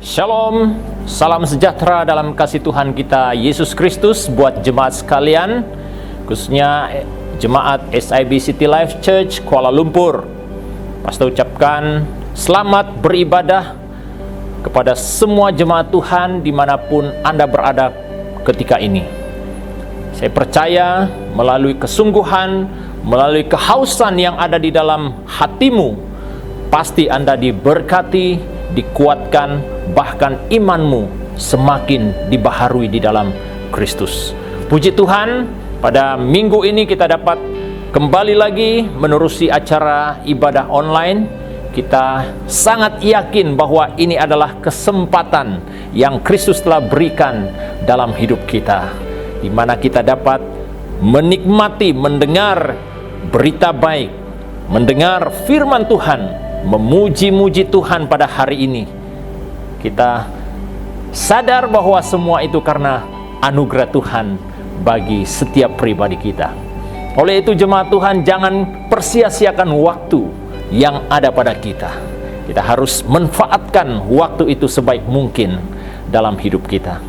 Shalom, salam sejahtera dalam kasih Tuhan kita Yesus Kristus buat jemaat sekalian, khususnya jemaat SIB City Life Church Kuala Lumpur. Pastor ucapkan selamat beribadah kepada semua jemaat Tuhan dimanapun Anda berada ketika ini. Saya percaya melalui kesungguhan, melalui kehausan yang ada di dalam hatimu, pasti Anda diberkati, dikuatkan, bahkan imanmu semakin dibaharui di dalam Kristus. Puji Tuhan, pada minggu ini kita dapat kembali lagi menerusi acara ibadah online. Kita sangat yakin bahwa ini adalah kesempatan yang Kristus telah berikan dalam hidup kita, di mana kita dapat menikmati, mendengar berita baik, mendengar firman Tuhan, memuji-muji Tuhan pada hari ini. Kita sadar bahwa semua itu karena anugerah Tuhan bagi setiap pribadi kita. Oleh itu jemaat Tuhan, jangan persia-siakan waktu yang ada pada kita. Kita harus manfaatkan waktu itu sebaik mungkin dalam hidup kita.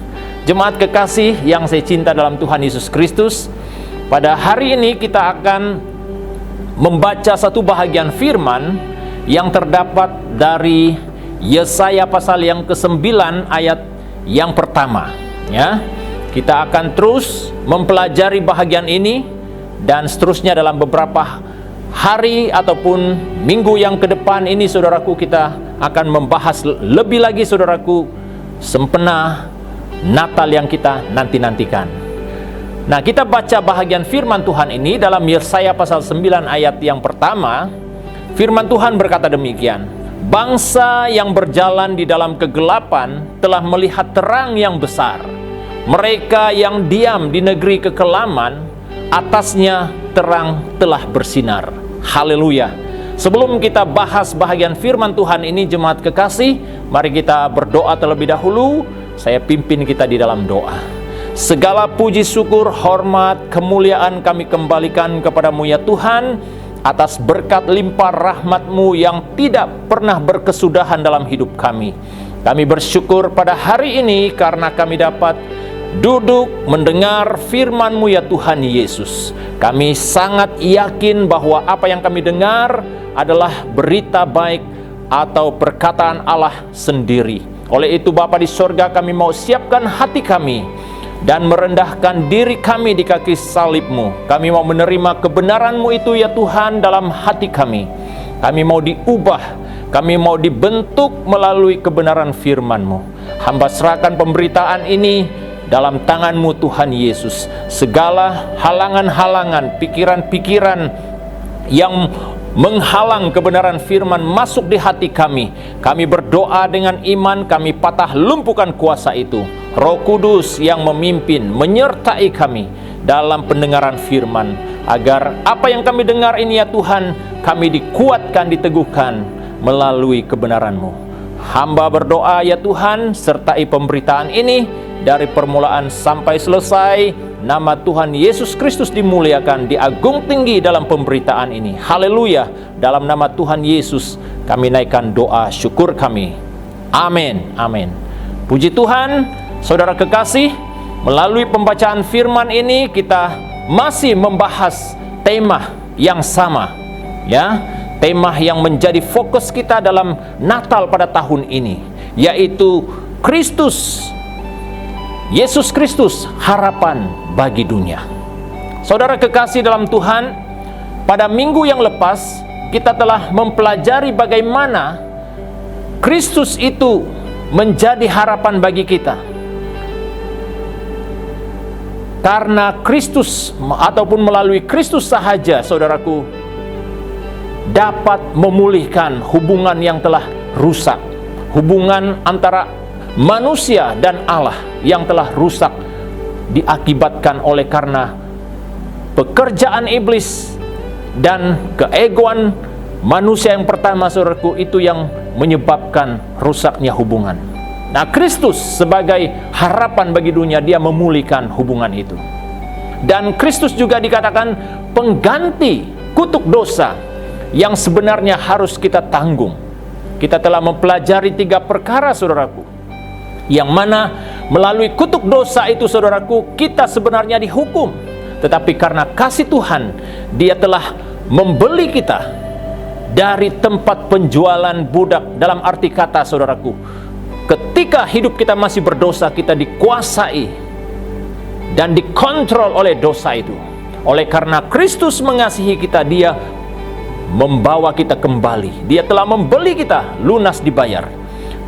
Jemaat kekasih yang saya cinta dalam Tuhan Yesus Kristus, pada hari ini kita akan membaca satu bahagian firman yang terdapat dari Yesaya pasal yang ke-9 ayat yang pertama, ya. Kita akan terus mempelajari bahagian ini dan seterusnya dalam beberapa hari ataupun minggu yang ke depan ini, saudaraku, kita akan membahas lebih lagi, saudaraku, sempena Natal yang kita nanti-nantikan. Nah, kita baca bahagian firman Tuhan ini dalam Yesaya pasal 9 ayat yang pertama. Firman Tuhan berkata demikian: bangsa yang berjalan di dalam kegelapan telah melihat terang yang besar. Mereka yang diam di negeri kekelaman, atasnya terang telah bersinar. Haleluya. Sebelum kita bahas bahagian firman Tuhan ini, jemaat kekasih, mari kita berdoa terlebih dahulu. Saya pimpin kita di dalam doa. Segala puji, syukur, hormat, kemuliaan kami kembalikan kepadamu ya Tuhan, atas berkat limpah rahmat-Mu yang tidak pernah berkesudahan dalam hidup kami. Kami bersyukur pada hari ini karena kami dapat duduk mendengar firman-Mu ya Tuhan Yesus. Kami sangat yakin bahwa apa yang kami dengar adalah berita baik atau perkataan Allah sendiri. Oleh itu Bapa di sorga, kami mau siapkan hati kami dan merendahkan diri kami di kaki salib-Mu. Kami mau menerima kebenaran-Mu itu ya Tuhan dalam hati kami. Kami mau diubah, kami mau dibentuk melalui kebenaran firman-Mu. Hamba serahkan pemberitaan ini dalam tangan-Mu Tuhan Yesus. Segala halangan-halangan, pikiran-pikiran yang menghalang kebenaran firman masuk di hati kami, kami berdoa dengan iman, kami patah lumpuhkan kuasa itu. Roh Kudus yang memimpin, menyertai kami dalam pendengaran firman, agar apa yang kami dengar ini ya Tuhan, kami dikuatkan, diteguhkan melalui kebenaran-Mu. Hamba berdoa ya Tuhan, sertai pemberitaan ini dari permulaan sampai selesai. Nama Tuhan Yesus Kristus dimuliakan, diagung tinggi dalam pemberitaan ini. Haleluya. Dalam nama Tuhan Yesus kami naikkan doa syukur kami. Amin. Amin. Puji Tuhan, saudara kekasih, melalui pembacaan firman ini kita masih membahas tema yang sama, ya. Tema yang menjadi fokus kita dalam Natal pada tahun ini, yaitu Kristus, Yesus Kristus, harapan bagi dunia. Saudara kekasih dalam Tuhan, pada minggu yang lepas kita telah mempelajari bagaimana Kristus itu menjadi harapan bagi kita. Karena Kristus ataupun melalui Kristus sahaja, saudaraku, dapat memulihkan hubungan yang telah rusak, hubungan antara manusia dan Allah yang telah rusak diakibatkan oleh karena pekerjaan iblis dan keegoan manusia yang pertama, saudaraku, itu yang menyebabkan rusaknya hubungan. Nah, Kristus sebagai harapan bagi dunia, dia memulihkan hubungan itu. Dan Kristus juga dikatakan pengganti kutuk dosa yang sebenarnya harus kita tanggung. Kita telah mempelajari 3 perkara, saudaraku. Yang mana melalui kutuk dosa itu, saudaraku, kita sebenarnya dihukum. Tetapi karena kasih Tuhan, Dia telah membeli kita dari tempat penjualan budak. Dalam arti kata, saudaraku, ketika hidup kita masih berdosa, kita dikuasai dan dikontrol oleh dosa itu. Oleh karena Kristus mengasihi kita, Dia membawa kita kembali. Dia telah membeli kita, lunas dibayar.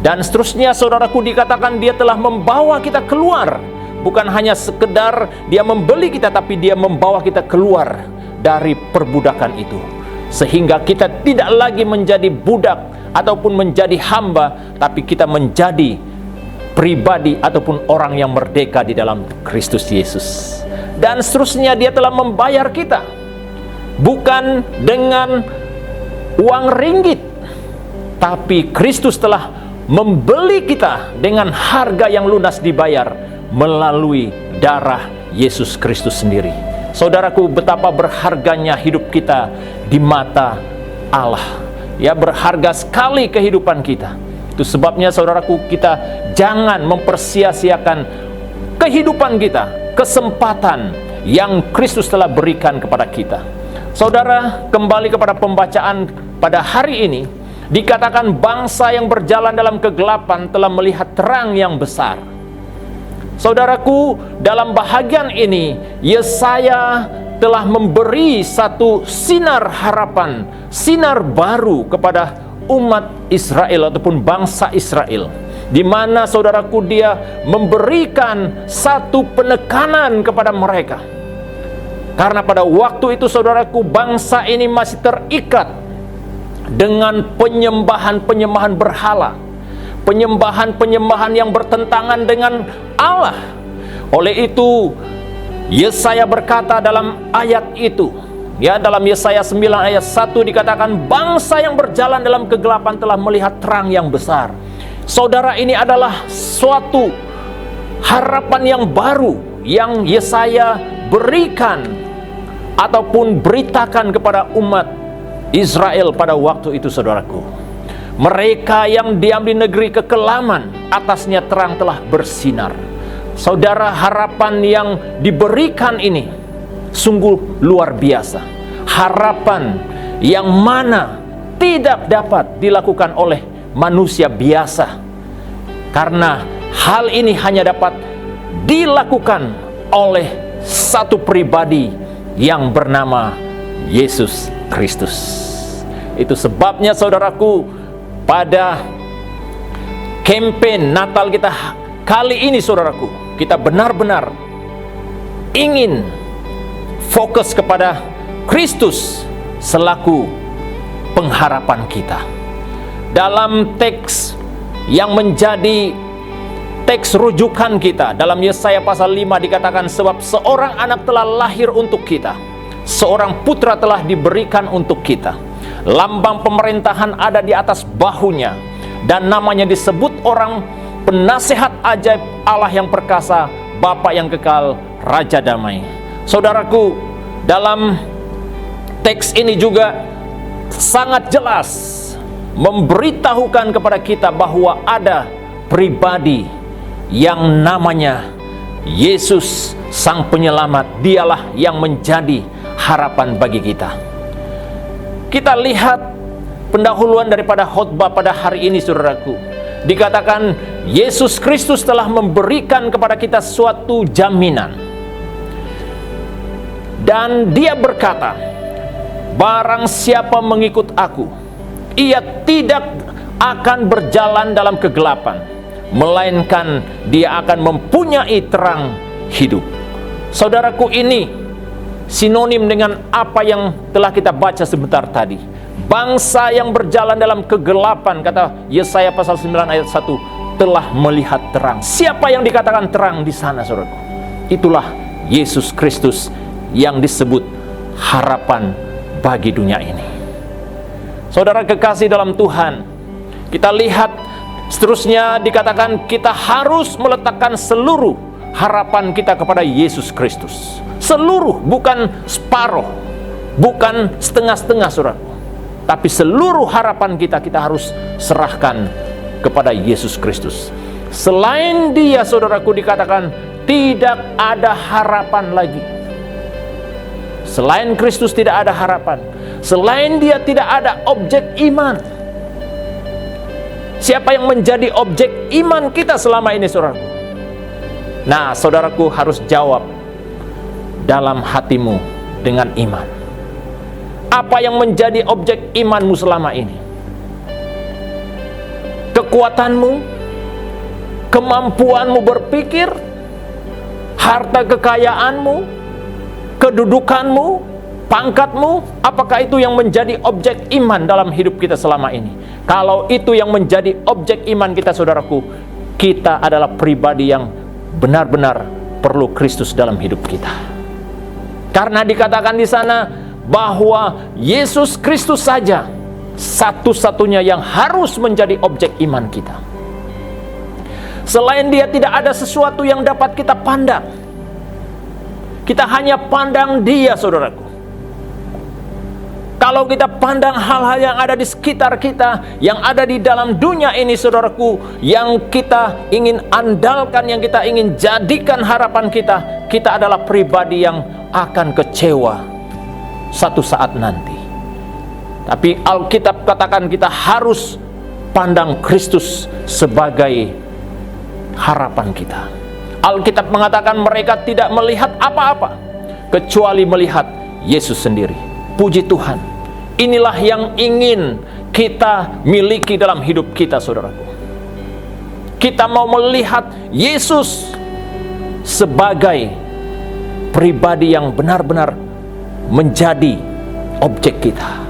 Dan seterusnya, saudaraku, dikatakan Dia telah membawa kita keluar. Bukan hanya sekedar Dia membeli kita, tapi Dia membawa kita keluar dari perbudakan itu, sehingga kita tidak lagi menjadi budak ataupun menjadi hamba, tapi kita menjadi pribadi ataupun orang yang merdeka di dalam Kristus Yesus. Dan seterusnya, Dia telah membayar kita bukan dengan uang ringgit, tapi Kristus telah membeli kita dengan harga yang lunas dibayar melalui darah Yesus Kristus sendiri. Saudaraku, betapa berharganya hidup kita di mata Allah. Ya, berharga sekali kehidupan kita. Itu sebabnya, saudaraku, kita jangan mempersia-siakan kehidupan kita, kesempatan yang Kristus telah berikan kepada kita. Saudara, kembali kepada pembacaan pada hari ini, dikatakan bangsa yang berjalan dalam kegelapan telah melihat terang yang besar. Saudaraku, dalam bahagian ini Yesaya telah memberi satu sinar harapan, sinar baru kepada umat Israel ataupun bangsa Israel, di mana, saudaraku, Dia memberikan satu penekanan kepada mereka. Karena pada waktu itu, saudaraku, bangsa ini masih terikat dengan penyembahan-penyembahan berhala, penyembahan-penyembahan yang bertentangan dengan Allah. Oleh itu, Yesaya berkata dalam ayat itu, ya, dalam Yesaya 9 ayat 1 dikatakan, bangsa yang berjalan dalam kegelapan telah melihat terang yang besar. Saudara, ini adalah suatu harapan yang baru yang Yesaya berikan ataupun beritakan kepada umat Israel pada waktu itu, saudaraku. Mereka yang diam di negeri kekelaman, atasnya terang telah bersinar. Saudara, harapan yang diberikan ini sungguh luar biasa. Harapan yang mana tidak dapat dilakukan oleh manusia biasa. Karena hal ini hanya dapat dilakukan oleh satu pribadi yang bernama Yesus Kristus. Itu sebabnya, saudaraku, pada campaign Natal kita kali ini, saudaraku, kita benar-benar ingin fokus kepada Kristus selaku pengharapan kita. Dalam teks yang menjadi teks rujukan kita, dalam Yesaya pasal 5 dikatakan, sebab seorang anak telah lahir untuk kita, seorang putra telah diberikan untuk kita. Lambang pemerintahan ada di atas bahunya, dan namanya disebut orang penasehat ajaib, Allah yang perkasa, Bapa yang kekal, Raja damai. Saudaraku, dalam teks ini juga sangat jelas memberitahukan kepada kita bahwa ada pribadi yang namanya Yesus Sang Penyelamat. Dialah yang menjadi harapan bagi kita. Kita lihat pendahuluan daripada khotbah pada hari ini, saudaraku. Dikatakan Yesus Kristus telah memberikan kepada kita suatu jaminan. Dan Dia berkata, barang siapa mengikut aku, ia tidak akan berjalan dalam kegelapan, melainkan dia akan mempunyai terang hidup. Saudaraku, ini sinonim dengan apa yang telah kita baca sebentar tadi. Bangsa yang berjalan dalam kegelapan, kata Yesaya pasal 9 ayat 1, telah melihat terang. Siapa yang dikatakan terang di sana, saudaraku? Itulah Yesus Kristus yang disebut harapan bagi dunia ini. Saudara kekasih dalam Tuhan, kita lihat seterusnya dikatakan kita harus meletakkan seluruh harapan kita kepada Yesus Kristus. Seluruh, bukan separuh, bukan setengah-setengah, saudara. Tapi seluruh harapan kita harus serahkan kepada Yesus Kristus. Selain Dia, saudaraku, dikatakan tidak ada harapan lagi. Selain Kristus tidak ada harapan. Selain Dia tidak ada objek iman. Siapa yang menjadi objek iman kita selama ini, saudaraku? Nah, saudaraku harus jawab dalam hatimu dengan iman. Apa yang menjadi objek imanmu selama ini? Kekuatanmu, kemampuanmu berpikir, harta kekayaanmu, kedudukanmu, pangkatmu, apakah itu yang menjadi objek iman dalam hidup kita selama ini? Kalau itu yang menjadi objek iman kita, saudaraku, kita adalah pribadi yang benar-benar perlu Kristus dalam hidup kita. Karena dikatakan di sana bahwa Yesus Kristus saja satu-satunya yang harus menjadi objek iman kita. Selain Dia tidak ada sesuatu yang dapat kita pandang. Kita hanya pandang Dia, saudaraku. Kalau kita pandang hal-hal yang ada di sekitar kita, yang ada di dalam dunia ini, saudaraku, yang kita ingin andalkan, yang kita ingin jadikan harapan kita, kita adalah pribadi yang akan kecewa satu saat nanti. Tapi Alkitab katakan kita harus pandang Kristus sebagai harapan kita. Alkitab mengatakan mereka tidak melihat apa-apa kecuali melihat Yesus sendiri. Puji Tuhan. Inilah yang ingin kita miliki dalam hidup kita, saudaraku. Kita mau melihat Yesus sebagai pribadi yang benar-benar menjadi objek kita,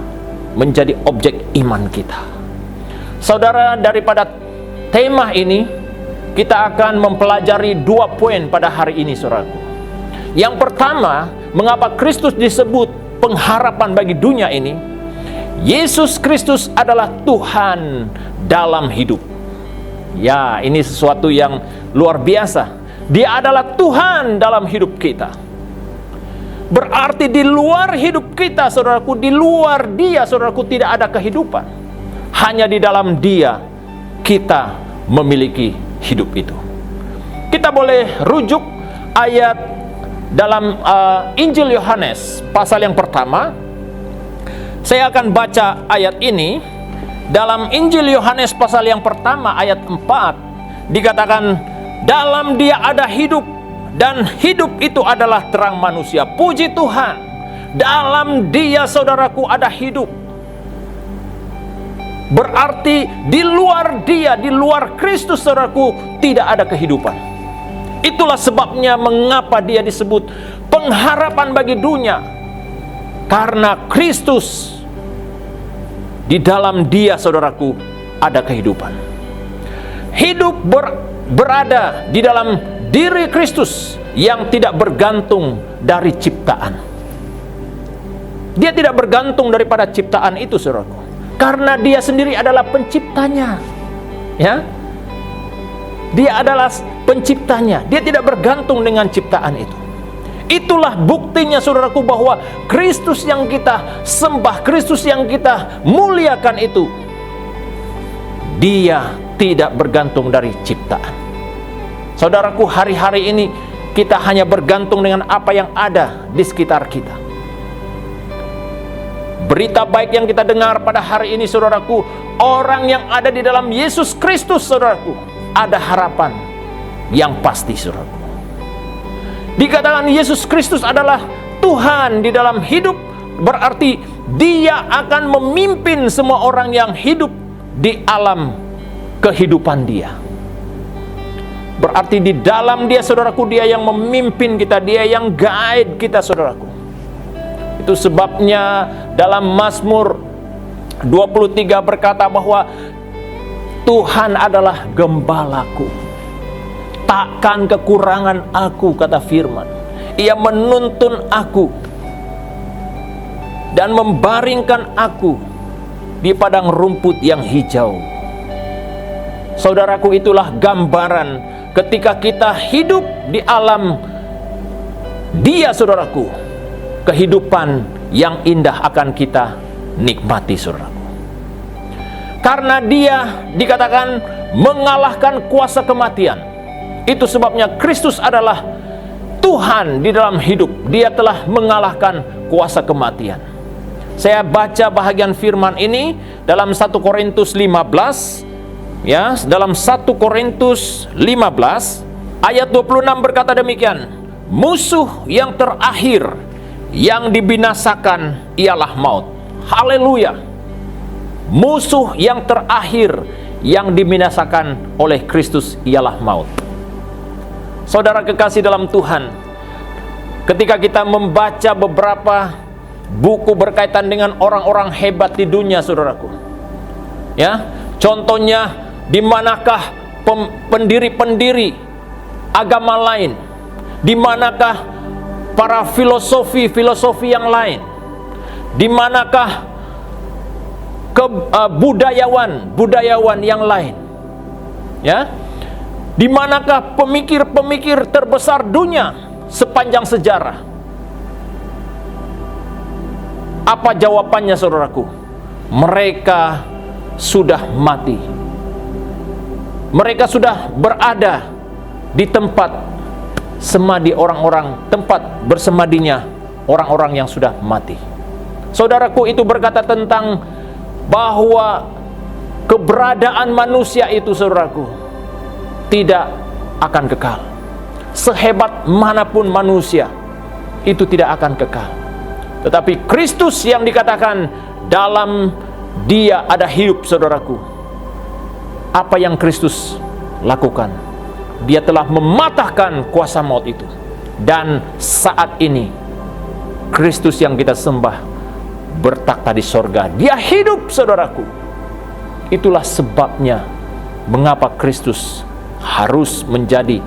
menjadi objek iman kita. Saudara, daripada tema ini kita akan mempelajari 2 poin pada hari ini, saudaraku. Yang pertama, mengapa Kristus disebut pengharapan bagi dunia ini? Yesus Kristus adalah Tuhan dalam hidup. Ya, ini sesuatu yang luar biasa. Dia adalah Tuhan dalam hidup kita. Berarti di luar hidup kita, saudaraku, di luar Dia, saudaraku, tidak ada kehidupan. Hanya di dalam Dia kita memiliki hidup itu. Kita boleh rujuk ayat dalam Injil Yohanes pasal yang pertama. Saya akan baca ayat ini. Dalam Injil Yohanes pasal yang pertama ayat 4 dikatakan, dalam Dia ada hidup, dan hidup itu adalah terang manusia. Puji Tuhan, dalam Dia, saudaraku, ada hidup. Berarti di luar Dia, di luar Kristus, saudaraku, tidak ada kehidupan. Itulah sebabnya mengapa Dia disebut pengharapan bagi dunia. Karena Kristus, di dalam Dia, saudaraku, ada kehidupan. Hidup berada di dalam diri Kristus yang tidak bergantung dari ciptaan. Dia tidak bergantung daripada ciptaan itu, saudaraku, karena Dia sendiri adalah penciptanya. Ya, Dia adalah penciptanya. Dia tidak bergantung dengan ciptaan itu. Itulah buktinya, saudaraku, bahwa Kristus yang kita sembah, Kristus yang kita muliakan itu, Dia tidak bergantung dari ciptaan. Saudaraku, hari-hari ini kita hanya bergantung dengan apa yang ada di sekitar kita. Berita baik yang kita dengar pada hari ini, saudaraku, orang yang ada di dalam Yesus Kristus, saudaraku, ada harapan yang pasti, saudaraku. Dikatakan Yesus Kristus adalah Tuhan di dalam hidup, berarti Dia akan memimpin semua orang yang hidup di alam kehidupan Dia. Berarti di dalam Dia, saudaraku, Dia yang memimpin kita, Dia yang guide kita, saudaraku. Itu sebabnya dalam Mazmur 23 berkata bahwa Tuhan adalah gembalaku, takkan kekurangan aku, kata firman. Ia menuntun aku dan membaringkan aku di padang rumput yang hijau. Saudaraku, itulah gambaran ketika kita hidup di alam Dia, saudaraku, kehidupan yang indah akan kita nikmati, saudaraku. karena dia dikatakan mengalahkan kuasa kematian. Itu sebabnya Kristus adalah Tuhan di dalam hidup. Dia telah mengalahkan kuasa kematian. Saya baca bahagian firman ini dalam 1 Korintus 15, ya, dalam 1 Korintus 15 ayat 26 berkata demikian, musuh yang terakhir yang dibinasakan ialah maut. Haleluya. Musuh yang terakhir yang dibinasakan oleh Kristus ialah maut. Saudara kekasih dalam Tuhan, ketika kita membaca beberapa buku berkaitan dengan orang-orang hebat di dunia, saudaraku, ya, contohnya di manakah pendiri-pendiri agama lain, di manakah para filosofi yang lain, di manakah budayawan yang lain, ya, di manakah pemikir-pemikir terbesar dunia sepanjang sejarah. Apa jawabannya, saudaraku? Mereka sudah mati. Mereka sudah berada di tempat semadi orang-orang, tempat bersemadinya orang-orang yang sudah mati. Saudaraku, itu berkata tentang bahwa keberadaan manusia itu, saudaraku, tidak akan kekal. Sehebat manapun manusia, itu tidak akan kekal. Tetapi Kristus yang dikatakan dalam Dia ada hidup, saudaraku. Apa yang Kristus lakukan? Dia telah mematahkan kuasa maut itu. Dan saat ini Kristus yang kita sembah bertakhta di sorga. Dia hidup, saudaraku. Itulah sebabnya mengapa Kristus harus menjadi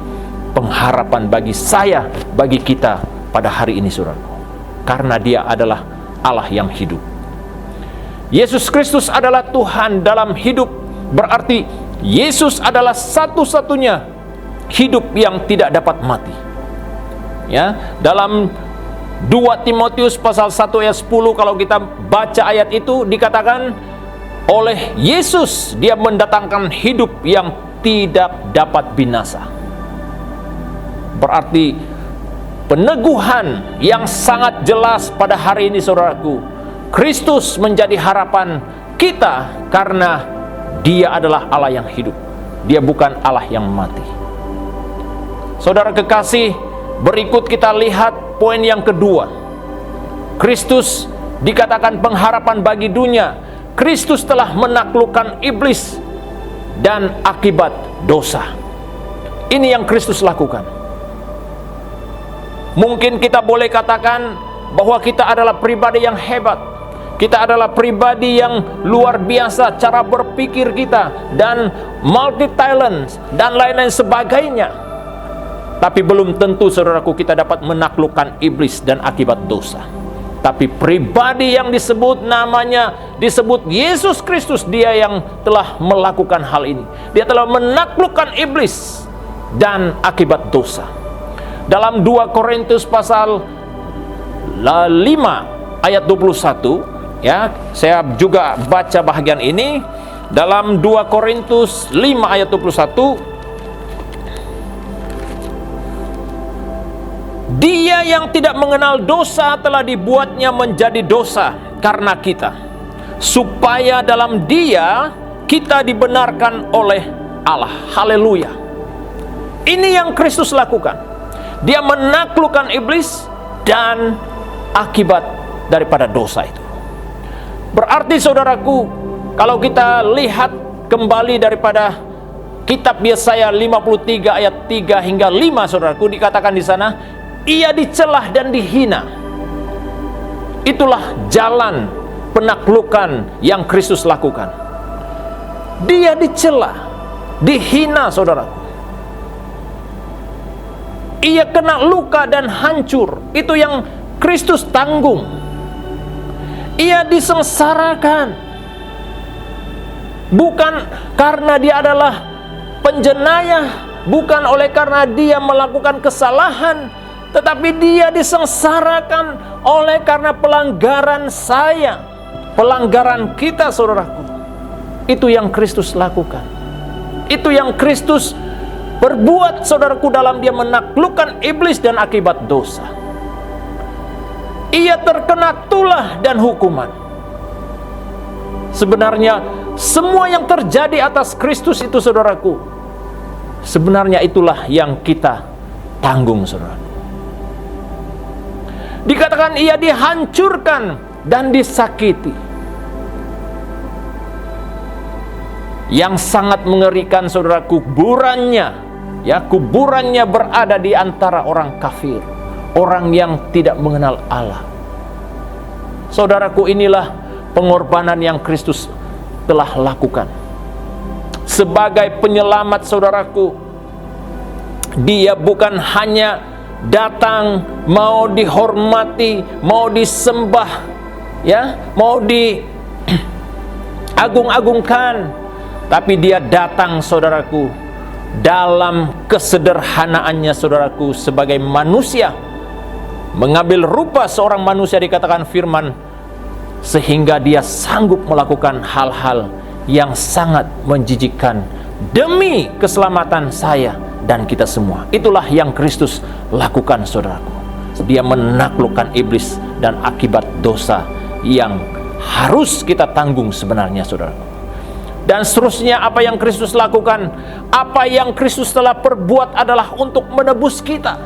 pengharapan bagi saya, bagi kita pada hari ini, saudaraku. Karena Dia adalah Allah yang hidup. Yesus Kristus adalah Tuhan dalam hidup, berarti Yesus adalah satu-satunya hidup yang tidak dapat mati. Ya, dalam 2 Timotius pasal 1 ayat 10, kalau kita baca ayat itu, dikatakan oleh Yesus Dia mendatangkan hidup yang tidak dapat binasa. Berarti peneguhan yang sangat jelas pada hari ini, saudaraku, Kristus menjadi harapan kita karena Dia adalah Allah yang hidup. Dia bukan Allah yang mati. Saudara kekasih, berikut kita lihat poin yang kedua. Kristus dikatakan pengharapan bagi dunia. Kristus telah menaklukkan iblis dan akibat dosa. Ini yang Kristus lakukan. Mungkin kita boleh katakan bahwa kita adalah pribadi yang hebat. Kita adalah pribadi yang luar biasa cara berpikir kita, dan multi talent dan lain-lain sebagainya. Tapi belum tentu, saudaraku, kita dapat menaklukkan iblis dan akibat dosa. Tapi pribadi yang disebut Yesus Kristus, Dia yang telah melakukan hal ini. Dia telah menaklukkan iblis dan akibat dosa. Dalam 2 Korintus pasal 5 ayat 21, ya, saya juga baca bahagian ini dalam 2 Korintus 5 ayat 21. Dia yang tidak mengenal dosa telah dibuatnya menjadi dosa karena kita, supaya dalam Dia kita dibenarkan oleh Allah. Haleluya. Ini yang Kristus lakukan. Dia menaklukkan iblis dan akibat daripada dosa itu. Berarti, saudaraku, kalau kita lihat kembali daripada kitab Yesaya 53 ayat 3 hingga 5, saudaraku, dikatakan di sana, Ia dicelah dan dihina. Itulah jalan penaklukan yang Kristus lakukan. Dia dicelah, dihina, saudaraku. Ia kena luka dan hancur. Itu yang Kristus tanggung. Ia disengsarakan. Bukan karena Dia adalah penjenayah, bukan oleh karena Dia melakukan kesalahan, tetapi Dia disengsarakan oleh karena pelanggaran saya, pelanggaran kita, saudaraku. Itu yang Kristus lakukan. Itu yang Kristus perbuat, saudaraku, dalam dia menaklukkan iblis dan akibat dosa. Ia terkena tulah dan hukuman. Sebenarnya semua yang terjadi atas Kristus itu, saudaraku, sebenarnya itulah yang kita tanggung, saudara. Dikatakan ia dihancurkan dan disakiti. Yang sangat mengerikan, saudaraku, kuburannya berada di antara orang kafir, orang yang tidak mengenal Allah. Saudaraku, inilah pengorbanan yang Kristus telah lakukan sebagai penyelamat, saudaraku. Dia bukan hanya datang mau dihormati, mau disembah, mau diagung-agungkan, tapi dia datang, saudaraku, dalam kesederhanaannya, saudaraku, sebagai manusia, mengambil rupa seorang manusia, dikatakan firman, sehingga dia sanggup melakukan hal-hal yang sangat menjijikkan demi keselamatan saya dan kita semua. Itulah yang Kristus lakukan, saudaraku. Dia menaklukkan iblis dan akibat dosa yang harus kita tanggung sebenarnya, saudaraku. Dan seterusnya, apa yang Kristus lakukan, apa yang Kristus telah perbuat adalah untuk menebus kita.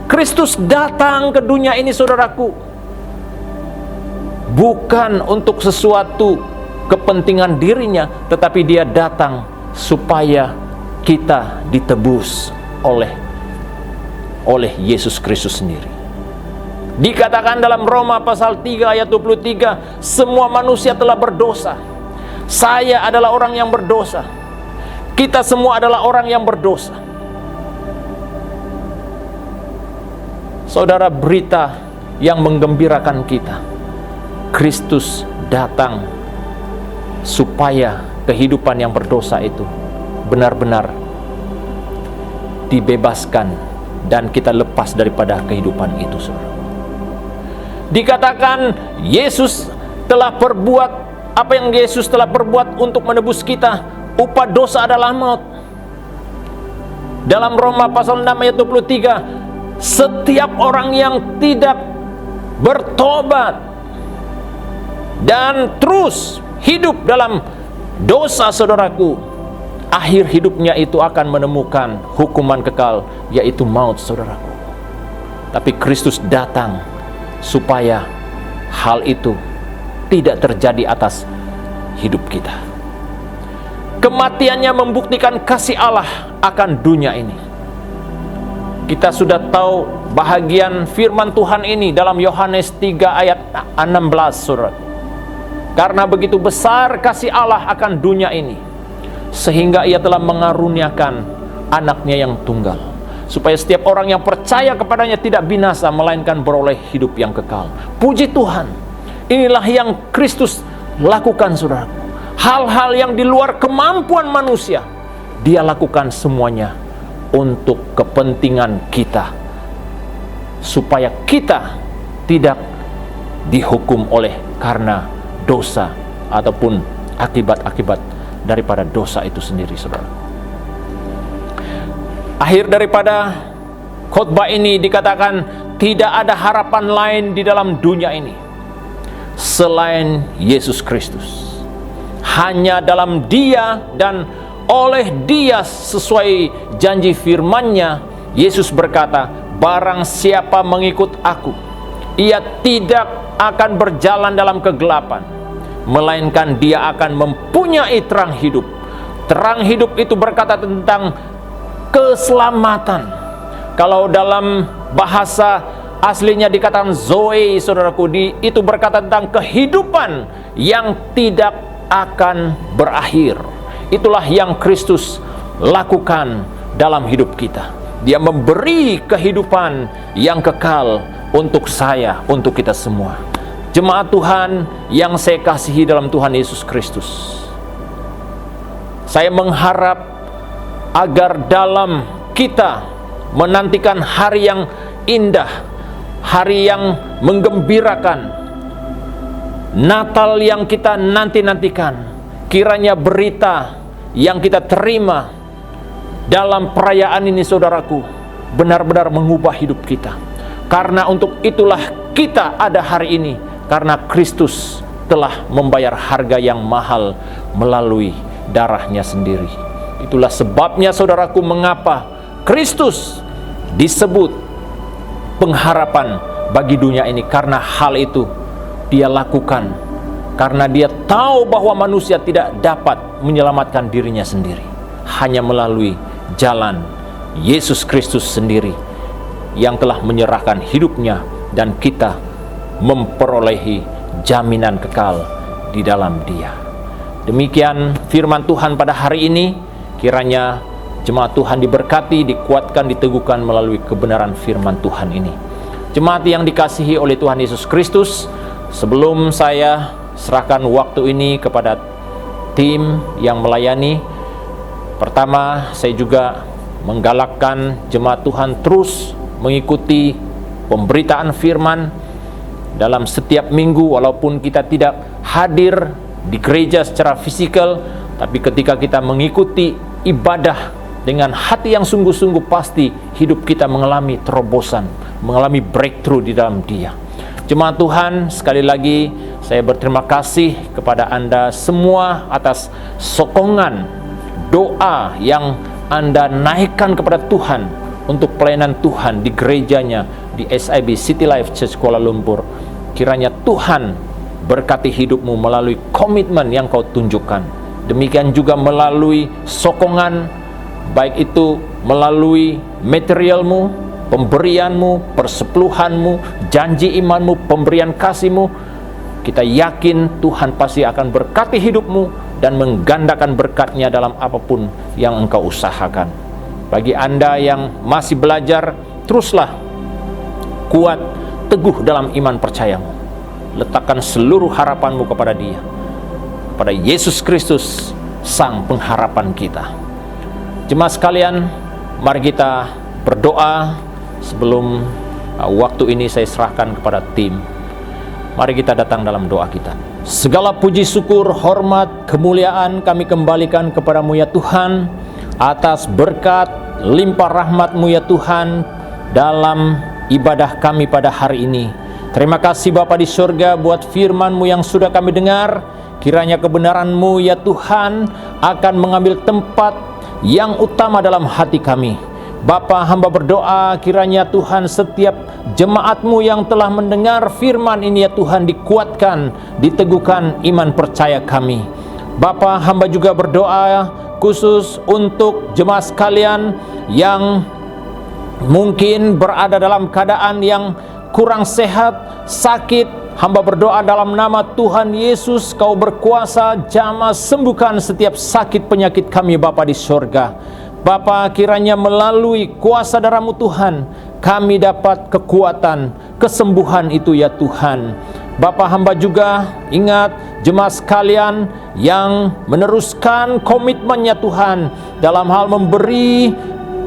Kristus datang ke dunia ini, saudaraku, bukan untuk sesuatu kepentingan dirinya, tetapi dia datang supaya kita ditebus oleh Yesus Kristus sendiri. Dikatakan dalam Roma pasal 3 ayat 23, semua manusia telah berdosa. Saya adalah orang yang berdosa. Kita semua adalah orang yang berdosa. Saudara, berita yang menggembirakan kita, Kristus datang supaya kehidupan yang berdosa itu benar-benar dibebaskan dan kita lepas daripada kehidupan itu, saudara. Dikatakan Yesus telah perbuat apa yang Yesus telah perbuat untuk menebus kita. Upah dosa adalah maut. Dalam Roma pasal 6 ayat 23, setiap orang yang tidak bertobat dan terus hidup dalam dosa, saudaraku, akhir hidupnya itu akan menemukan hukuman kekal, yaitu maut, saudaraku. Tapi Kristus datang supaya hal itu tidak terjadi atas hidup kita. Kematiannya membuktikan kasih Allah akan dunia ini. Kita sudah tahu bahagian firman Tuhan ini dalam Yohanes 3 ayat 16, saudara. Karena begitu besar kasih Allah akan dunia ini, sehingga ia telah mengaruniakan anaknya yang tunggal, supaya setiap orang yang percaya kepadanya tidak binasa, melainkan beroleh hidup yang kekal. Puji Tuhan, inilah yang Kristus lakukan, saudara. Hal-hal yang di luar kemampuan manusia, Dia lakukan semuanya untuk kepentingan kita, supaya kita tidak dihukum oleh karena dosa ataupun akibat-akibat daripada dosa itu sendiri, saudara. Akhir daripada khotbah ini dikatakan tidak ada harapan lain di dalam dunia ini selain Yesus Kristus. Hanya dalam Dia dan oleh Dia sesuai janji firman-Nya, Yesus berkata, barang siapa mengikut aku, ia tidak akan berjalan dalam kegelapan, melainkan dia akan mempunyai terang hidup. Terang hidup itu berkata tentang keselamatan. Kalau dalam bahasa aslinya dikatakan Zoe, saudaraku, itu berkata tentang kehidupan yang tidak akan berakhir. Itulah yang Kristus lakukan dalam hidup kita. Dia memberi kehidupan yang kekal untuk saya, untuk kita semua. Jemaat Tuhan yang saya kasihi dalam Tuhan Yesus Kristus, saya mengharap agar dalam kita menantikan hari yang indah, hari yang menggembirakan, Natal yang kita nanti-nantikan, kiranya berita yang kita terima dalam perayaan ini, saudaraku, benar-benar mengubah hidup kita. Karena untuk itulah kita ada hari ini, karena Kristus telah membayar harga yang mahal melalui darahnya sendiri. Itulah sebabnya, saudaraku, mengapa Kristus disebut pengharapan bagi dunia ini. Karena hal itu Dia lakukan karena Dia tahu bahwa manusia tidak dapat menyelamatkan dirinya sendiri, hanya melalui jalan Yesus Kristus sendiri yang telah menyerahkan hidupnya, dan kita memperolehi jaminan kekal di dalam Dia. Demikian firman Tuhan pada hari ini. Kiranya jemaat Tuhan diberkati, dikuatkan, diteguhkan melalui kebenaran firman Tuhan ini. Jemaat yang dikasihi oleh Tuhan Yesus Kristus, sebelum saya serahkan waktu ini kepada tim yang melayani, pertama saya juga menggalakkan jemaat Tuhan terus mengikuti pemberitaan firman dalam setiap minggu. Walaupun kita tidak hadir di gereja secara fisikal, tapi ketika kita mengikuti ibadah dengan hati yang sungguh-sungguh, pasti hidup kita mengalami terobosan, mengalami breakthrough di dalam Dia. Jemaat Tuhan, sekali lagi saya berterima kasih kepada Anda semua atas sokongan doa yang Anda naikkan kepada Tuhan untuk pelayanan Tuhan di gerejanya, di SIB City Life Church Kuala Lumpur. Kiranya Tuhan berkati hidupmu melalui komitmen yang kau tunjukkan. Demikian juga melalui sokongan, baik itu melalui materialmu, pemberianmu, persepuluhanmu, janji imanmu, pemberian kasihmu. Kita yakin Tuhan pasti akan berkati hidupmu dan menggandakan berkatnya dalam apapun yang engkau usahakan. Bagi Anda yang masih belajar, teruslah kuat, teguh dalam iman percayamu. Letakkan seluruh harapanmu kepada Dia, kepada Yesus Kristus, Sang Pengharapan kita. Jemaat sekalian, mari kita berdoa. Sebelum waktu ini saya serahkan kepada tim, mari kita datang dalam doa kita. Segala puji syukur, hormat, kemuliaan kami kembalikan kepadamu ya Tuhan, atas berkat limpah rahmat-Mu ya Tuhan dalam ibadah kami pada hari ini. Terima kasih Bapa di surga buat firman-Mu yang sudah kami dengar. Kiranya kebenaran-Mu ya Tuhan akan mengambil tempat yang utama dalam hati kami. Bapa, hamba berdoa kiranya Tuhan setiap jemaat-Mu yang telah mendengar firman ini ya Tuhan dikuatkan, diteguhkan iman percaya kami. Bapa, hamba juga berdoa khusus untuk jemaat sekalian yang mungkin berada dalam keadaan yang kurang sehat, sakit. Hamba berdoa dalam nama Tuhan Yesus, Kau berkuasa, jamah sembuhkan setiap sakit penyakit kami Bapa di surga. Bapa, kiranya melalui kuasa darah-Mu Tuhan, kami dapat kekuatan, kesembuhan itu ya Tuhan. Bapa, hamba juga ingat jemaat sekalian yang meneruskan komitmennya Tuhan dalam hal memberi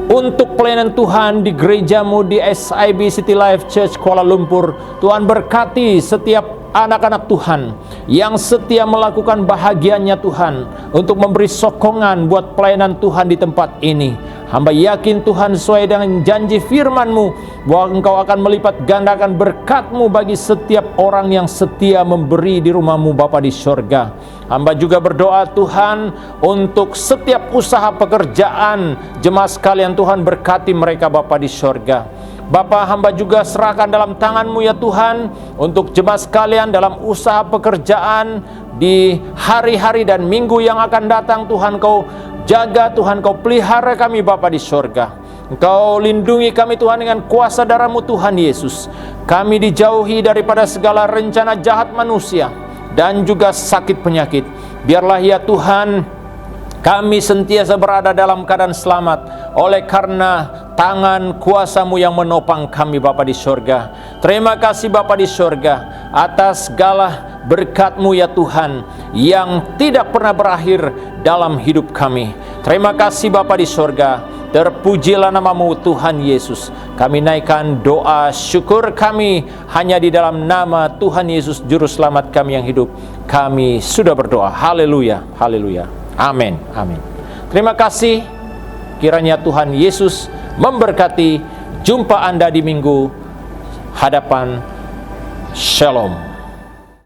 untuk pelayanan Tuhan di gereja-Mu di SIB City Life Church Kuala Lumpur. Tuhan berkati setiap anak-anak Tuhan yang setia melakukan bahagiannya Tuhan untuk memberi sokongan buat pelayanan Tuhan di tempat ini. Hamba yakin Tuhan sesuai dengan janji firman-Mu bahwa Engkau akan melipat gandakan berkat-Mu bagi setiap orang yang setia memberi di rumah-Mu Bapa di surga. Hamba juga berdoa Tuhan untuk setiap usaha pekerjaan jemaat sekalian, Tuhan berkati mereka Bapa di surga. Bapa, hamba juga serahkan dalam tangan-Mu ya Tuhan untuk jemaat sekalian dalam usaha pekerjaan di hari-hari dan minggu yang akan datang. Tuhan Kau jaga, Tuhan Kau pelihara kami Bapa di surga. Engkau lindungi kami Tuhan dengan kuasa darah-Mu Tuhan Yesus. Kami dijauhi daripada segala rencana jahat manusia dan juga sakit penyakit. Biarlah ya Tuhan kami sentiasa berada dalam keadaan selamat oleh karena tangan kuasa-Mu yang menopang kami Bapa di surga. Terima kasih Bapa di surga atas segala berkat-Mu ya Tuhan yang tidak pernah berakhir dalam hidup kami. Terima kasih Bapa di sorga, terpujilah namamu Tuhan Yesus. Kami naikkan doa syukur kami hanya di dalam nama Tuhan Yesus Juru Selamat kami yang hidup. Kami sudah berdoa. Haleluya, haleluya. Amin, amin. Terima kasih. Kiranya Tuhan Yesus memberkati. Jumpa Anda di minggu hadapan. Shalom.